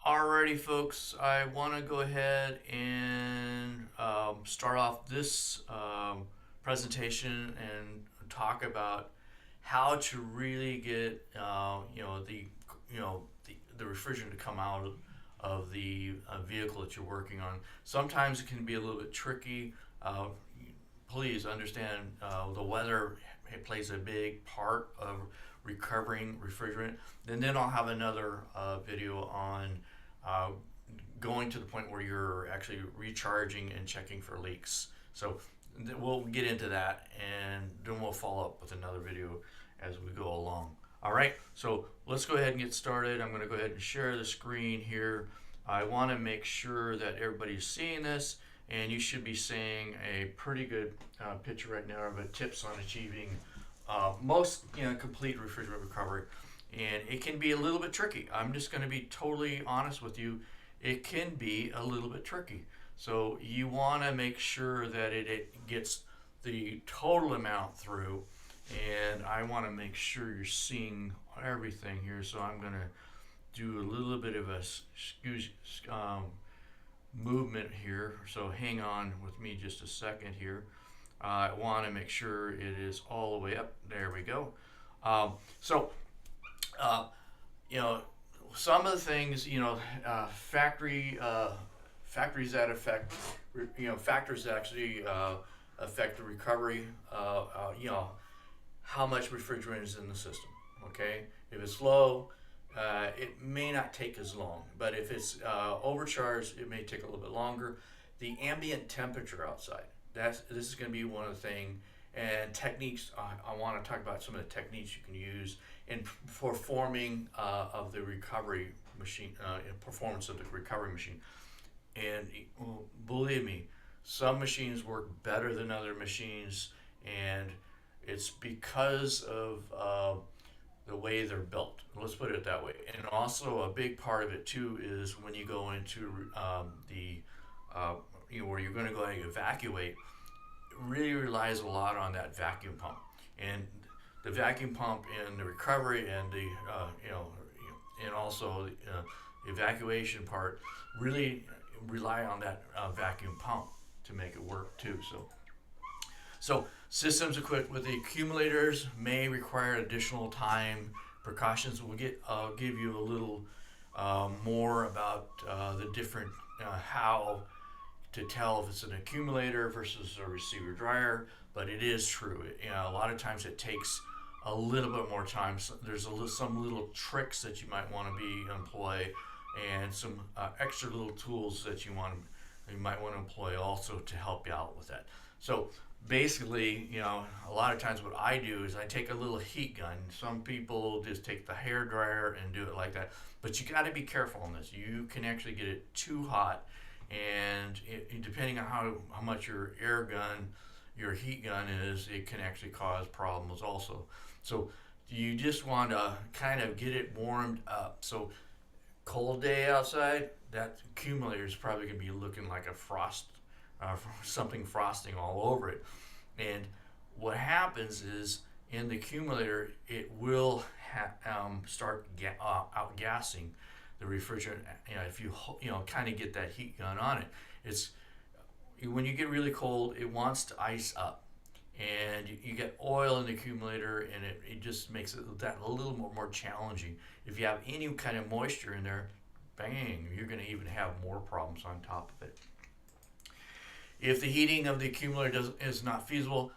Alrighty, folks, I want to go ahead and start off this presentation and talk about how to really get the refrigerant to come out of the vehicle that you're working on. Sometimes it can be a little bit tricky. Please understand the weather plays a big part of recovering refrigerant. Then I'll have another video on uh, going to the point where you're actually recharging and checking for leaks. So we'll get into that, and then we'll follow up with another video as we go along. All right, so let's go ahead and get started. I'm going to go ahead and share the screen here. I want to make sure that everybody's seeing this, and you should be seeing a pretty good picture right now of tips on achieving most complete refrigerant recovery. And it can be a little bit tricky. I'm just going to be totally honest with you. It can be a little bit tricky. So you want to make sure that it gets the total amount through. And I want to make sure you're seeing everything here. So I'm going to do a little bit of a movement here. So hang on with me just a second here. I want to make sure it is all the way up. There we go. So some of the things, factories that affect, factors that actually affect the recovery, how much refrigerant is in the system, okay? If it's low, it may not take as long, but if it's overcharged, it may take a little bit longer. The ambient temperature outside, this is going to be one of the things, and techniques. I want to talk about some of the techniques you can use in performing of the recovery machine, performance of the recovery machine. And believe me, some machines work better than other machines, and it's because of the way they're built. Let's put it that way. And also a big part of it too is when you go into where you're going to go and evacuate, really relies a lot on that vacuum pump. And the vacuum pump in the recovery and the and also the evacuation part really rely on that vacuum pump to make it work too. So systems equipped with the accumulators may require additional time. Precautions. I'll give you a little more about the different how to tell if it's an accumulator versus a receiver dryer, but it is true. A lot of times it takes a little bit more time. So there's some little tricks that you might want to employ, and some extra little tools that you might want to employ also to help you out with that. So basically, a lot of times what I do is I take a little heat gun. Some people just take the hair dryer and do it like that, but you got to be careful on this. You can actually get it too hot, and depending on how much your heat gun is, it can actually cause problems also. So you just want to kind of get it warmed up. So cold day outside, that accumulator is probably going to be looking like a something frosting all over it. And what happens is in the accumulator, it will start outgassing the refrigerant. If you kind of get that heat gun on it, it's when you get really cold, it wants to ice up, and you get oil in the accumulator, and it just makes that a little more challenging. If you have any kind of moisture in there, bang, you're going to even have more problems on top of it. If the heating of the accumulator is not feasible,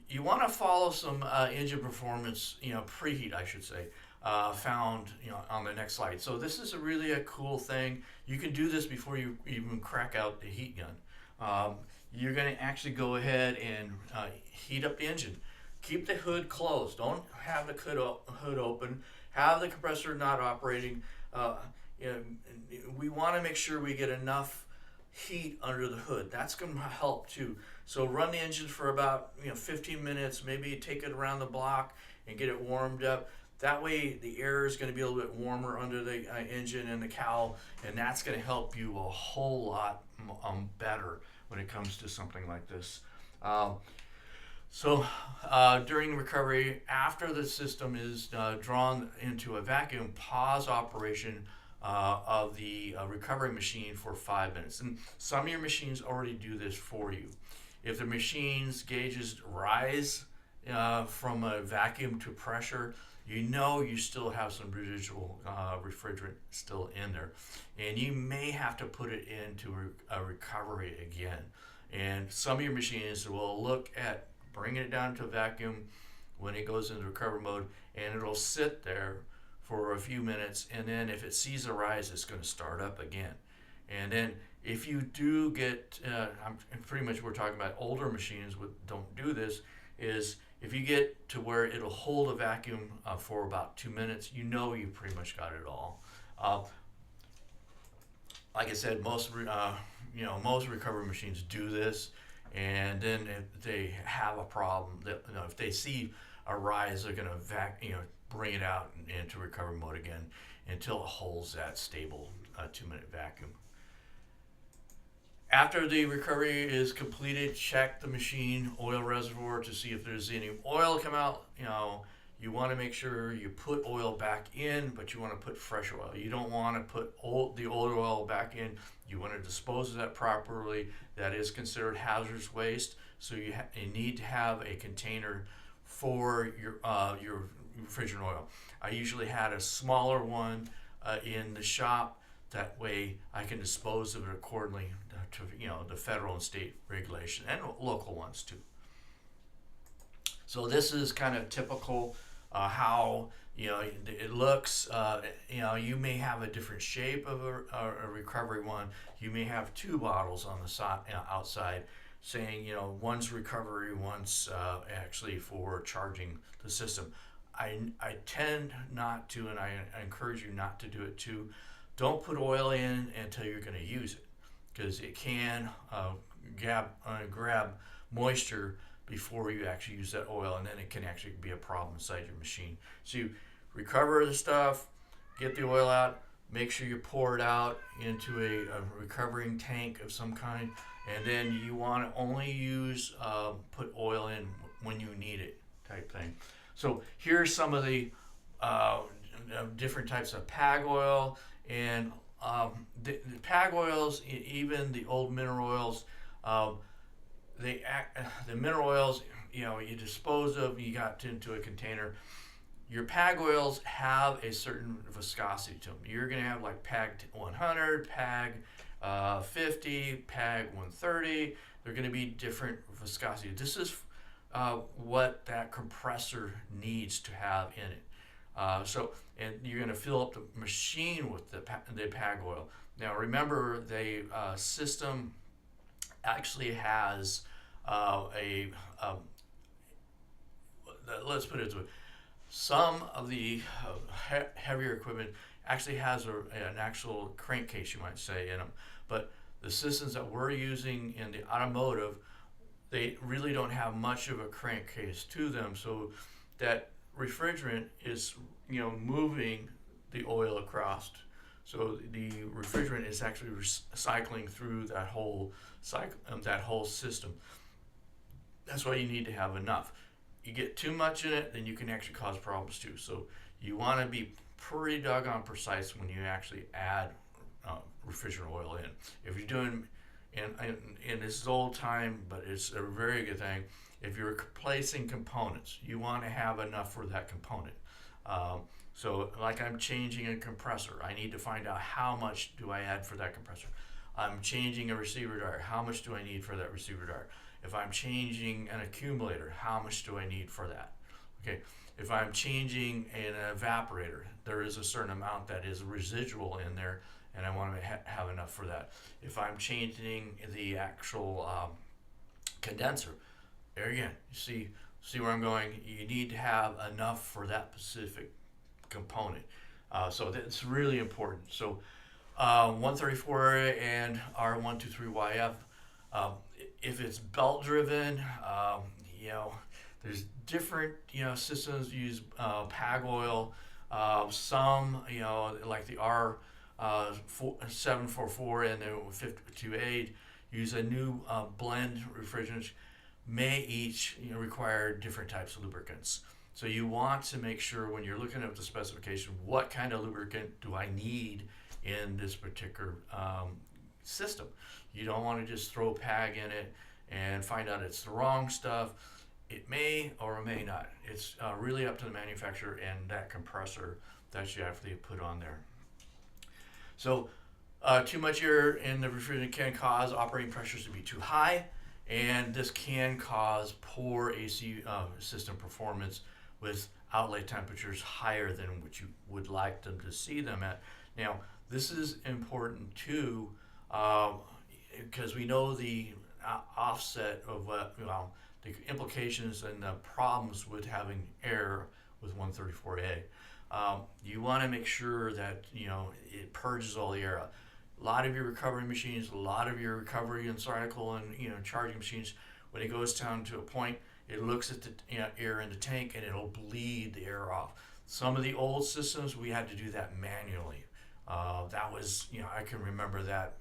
you want to follow some engine performance, preheat, I should say, found on the next slide. So this is really a cool thing. You can do this before you even crack out the heat gun. You're going to actually go ahead and heat up the engine. Keep the hood closed. Don't have the hood open. Have the compressor not operating. We want to make sure we get enough heat under the hood. That's going to help too. So run the engine for about 15 minutes, maybe take it around the block and get it warmed up. That way the air is going to be a little bit warmer under the engine and the cowl, and that's going to help you a whole lot better when it comes to something like this. During recovery, after the system is drawn into a vacuum, pause operation of the recovery machine for 5 minutes. And some of your machines already do this for you. If the machine's gauges rise from a vacuum to pressure, you know you still have some residual refrigerant still in there. And you may have to put it into a recovery again. And some of your machines will look at bringing it down to a vacuum when it goes into recovery mode, and it'll sit there for a few minutes, and then if it sees a rise, it's going to start up again. And then if you do get, pretty much we're talking about older machines don't do this, is if you get to where it'll hold a vacuum for about 2 minutes, you know you pretty much got it all. Like I said, most recovery machines do this, and then if they have a problem, if they see a rise, they're going to bring it out into recovery mode again until it holds that stable 2-minute vacuum. After the recovery is completed, check the machine oil reservoir to see if there's any oil come out. You want to make sure you put oil back in, but you want to put fresh oil. You don't want to put the old oil back in. You want to dispose of that properly. That is considered hazardous waste, so you need to have a container for your refrigerant oil. I usually had a smaller one in the shop. That way I can dispose of it accordingly to the federal and state regulation, and local ones too. So this is kind of typical how it looks. You may have a different shape of a recovery one. You may have two bottles on the side, outside, saying one's recovery, one's actually for charging the system. I tend not to, and I encourage you not to do it too. Don't put oil in until you're going to use it, because it can grab moisture before you actually use that oil, and then it can actually be a problem inside your machine. So you recover the stuff, get the oil out, make sure you pour it out into a recovering tank of some kind, and then you want to only put oil in when you need it, type thing. So here's some of the different types of PAG oil, and the PAG oils, even the old mineral oils, the mineral oils, you dispose of, you got into a container. Your PAG oils have a certain viscosity to them. You're going to have like PAG 100, PAG 50, PAG 130. They're going to be different viscosity. This is what that compressor needs to have in it. And you're going to fill up the machine with the PAG oil. Now remember, the system actually has let's put it this way. Some of the heavier equipment actually has an actual crankcase, you might say, in them. But the systems that we're using in the automotive, they really don't have much of a crankcase to them, so that refrigerant is moving the oil across. So the refrigerant is actually cycling through that whole cycle, that whole system. That's why you need to have enough. You get too much in it, then you can actually cause problems too. So you want to be pretty doggone precise when you actually add refrigerant oil in. If you're doing, and this is old time, but it's a very good thing. If you're replacing components, you want to have enough for that component. So like I'm changing a compressor, I need to find out how much do I add for that compressor. I'm changing a receiver dart, how much do I need for that receiver dart? If I'm changing an accumulator, how much do I need for that? Okay. If I'm changing an evaporator, there is a certain amount that is residual in there, and I want to have enough for that. If I'm changing the actual condenser, there again, you see where I'm going? You need to have enough for that specific component. So that's really important. So 134 and R123YF, if it's belt driven, there's different systems use PAG oil. Some like the R744 and the 528 use a new blend refrigerants. May each require different types of lubricants. So you want to make sure when you're looking at the specification, what kind of lubricant do I need in this particular system. You don't want to just throw PAG in it and find out it's the wrong stuff. It may or may not. It's really up to the manufacturer and that compressor that you have to put on there. So too much air in the refrigerant can cause operating pressures to be too high, and this can cause poor AC system performance with outlet temperatures higher than what you would like them to see them at. Now, this is important too, because we know the offset of the implications and the problems with having air with 134A. You want to make sure that it purges all the air out. A lot of your recovery machines, a lot of your recovery and cycle and charging machines, when it goes down to a point, it looks at the air in the tank and it'll bleed the air off. Some of the old systems we had to do that manually. That was I can remember that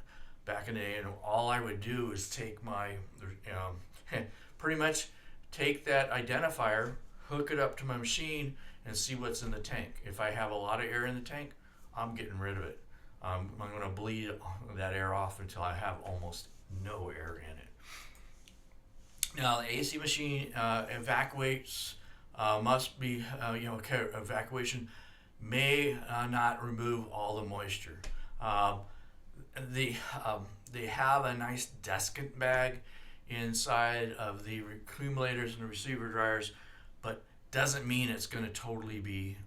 back in the day, and all I would do is take my pretty much take that identifier, hook it up to my machine, and see what's in the tank. If I have a lot of air in the tank, I'm getting rid of it. I'm going to bleed that air off until I have almost no air in it. Now, the AC machine evacuates must be, evacuation may not remove all the moisture. They have a nice desiccant bag inside of the accumulators and the receiver dryers, but doesn't mean it's going to totally be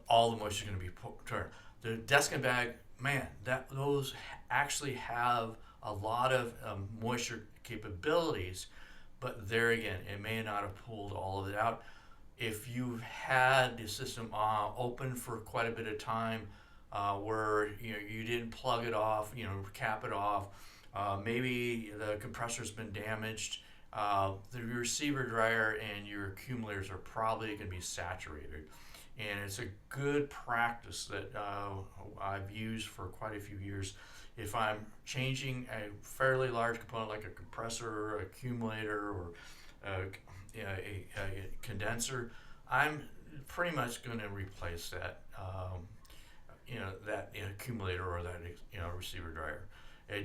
all the moisture is going to be turned. The desiccant bag, man, those actually have a lot of moisture capabilities, but there again, it may not have pulled all of it out. If you've had the system open for quite a bit of time, where you didn't plug it off, cap it off, maybe the compressor's been damaged, the receiver dryer and your accumulators are probably going to be saturated. And it's a good practice that I've used for quite a few years. If I'm changing a fairly large component like a compressor or accumulator or a condenser, I'm pretty much going to replace that that accumulator or that receiver dryer,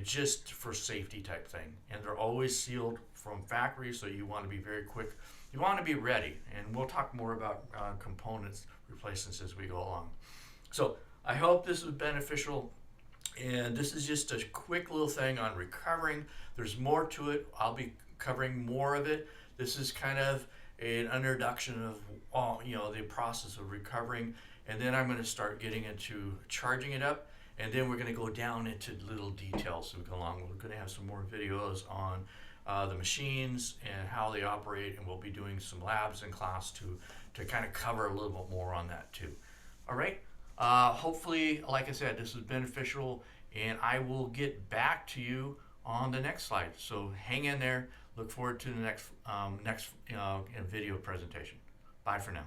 just for safety type thing. And they're always sealed from factory, so you want to be very quick. You want to be ready, and we'll talk more about components replacements as we go along. So I hope this is beneficial, and this is just a quick little thing on recovering. There's more to it. I'll be covering more of it. This is kind of an introduction of the process of recovering, and then I'm going to start getting into charging it up, and then we're going to go down into little details as we go along. We're going to have some more videos on the machines and how they operate, and we'll be doing some labs in class to kind of cover a little bit more on that too. All right. Hopefully, like I said, this is beneficial, and I will get back to you on the next slide. So hang in there. Look forward to the next video presentation. Bye for now.